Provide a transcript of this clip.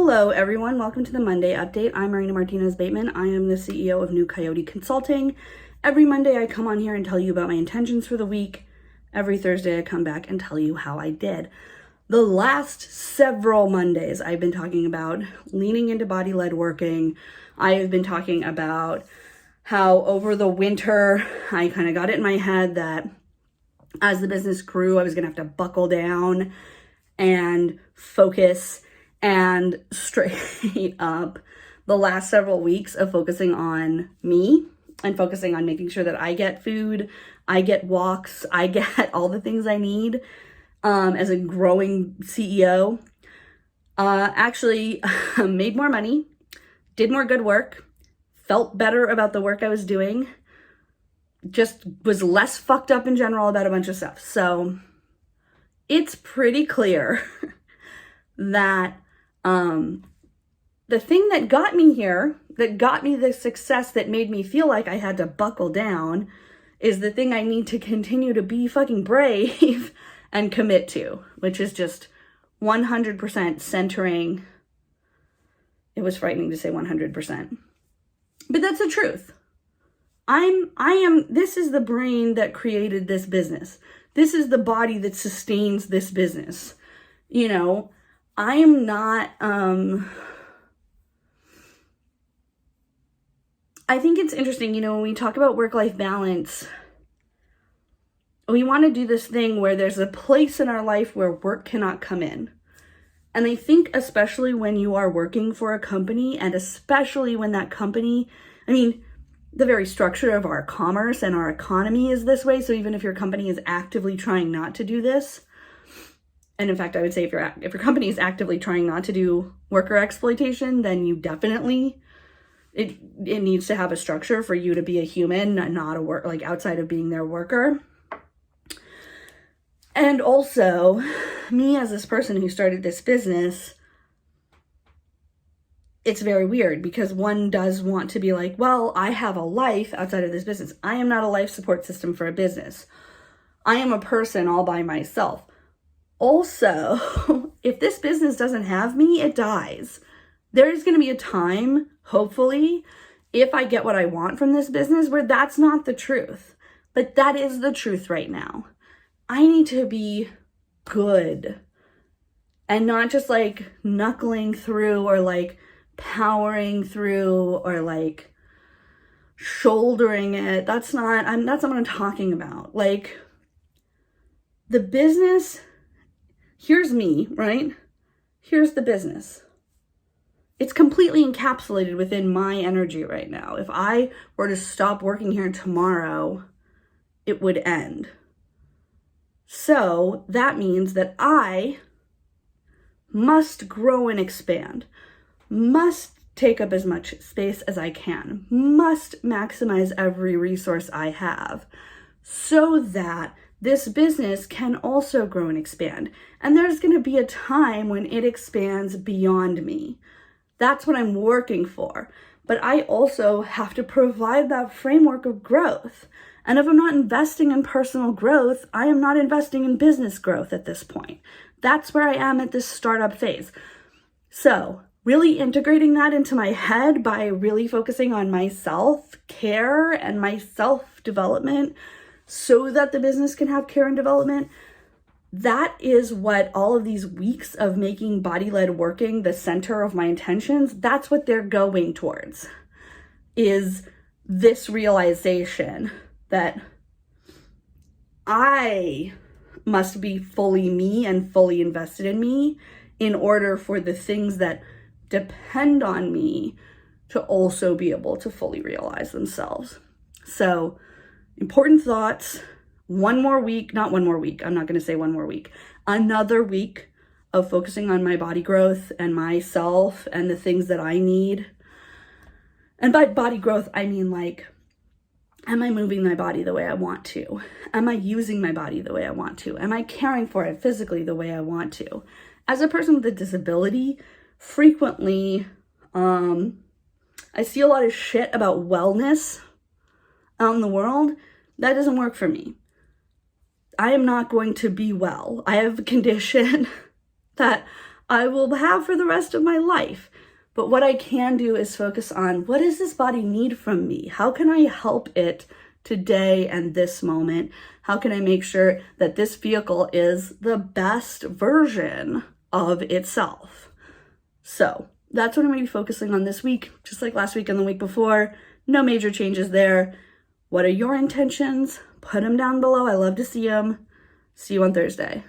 Hello everyone, welcome to the Monday update. I'm Martinez-Bateman. I am the CEO of New Coyote Consulting. Every Monday I come on here and tell you about my intentions for the week. Every Thursday I come back and tell you how I did. The last several Mondays I've been talking about leaning into body-led working. I have been talking about how over the winter I kind of got it in my head that as the business grew I was gonna have to buckle down and focus. And straight up, the last several weeks of focusing on me and focusing on making sure that I get food, I get walks, I get all the things I need as a growing CEO, actually made more money, did more good work, felt better about the work I was doing, just was less fucked up in general about a bunch of stuff. So it's pretty clear that the thing that got me here, that got me the success that made me feel like I had to buckle down, is the thing I need to continue to be fucking brave and commit to, which is just 100% centering. It was frightening to say 100%, but that's the truth. This is the brain that created this business. This is the body that sustains this business. You know, I am not, I think it's interesting, you know, when we talk about work-life balance, we want to do this thing where there's a place in our life where work cannot come in. And I think especially when you are working for a company, and especially when that company, I mean, the very structure of our commerce and our economy is this way. So even if your company is actively trying not to do this, and in fact, I would say if your company is actively trying not to do worker exploitation, then you definitely, it needs to have a structure for you to be a human, not a work, like outside of being their worker. And also, me as this person who started this business, it's very weird because one does want to be like, well, I have a life outside of this business. I am not a life support system for a business. I am a person all by myself. Also, if this business doesn't have me, it dies. There's going to be a time, hopefully, if I get what I want from this business, where that's not the truth. But that is the truth right now. I need to be good and not just like knuckling through or like powering through or like shouldering it. That's not what I'm talking about. Like the business, here's me, right? Here's the business. It's completely encapsulated within my energy right now. If I were to stop working here tomorrow, it would end. So that means that I must grow and expand, must take up as much space as I can, must maximize every resource I have so that this business can also grow and expand. And there's going to be a time when it expands beyond me. That's what I'm working for. But I also have to provide that framework of growth. And if I'm not investing in personal growth, I am not investing in business growth at this point. That's where I am at this startup phase. So really integrating that into my head by really focusing on my self-care and my self-development so that the business can have care and development. That is what all of these weeks of making body-led working the center of my intentions, that's what they're going towards, is this realization that I must be fully me and fully invested in me in order for the things that depend on me to also be able to fully realize themselves. So, important thoughts. One more week, not one more week, I'm not going to say one more week, another week of focusing on my body growth and myself and the things that I need. And by body growth, I mean like, am I moving my body the way I want to? Am I using my body the way I want to? Am I caring for it physically the way I want to? As a person with a disability, frequently, I see a lot of shit about wellness out in the world. That doesn't work for me. I am not going to be well. I have a condition that I will have for the rest of my life. But what I can do is focus on, what does this body need from me? How can I help it today and this moment? How can I make sure that this vehicle is the best version of itself? So that's what I'm going to be focusing on this week, just like last week and the week before. No major changes there. What are your intentions? Put them down below. I love to see them. See you on Thursday.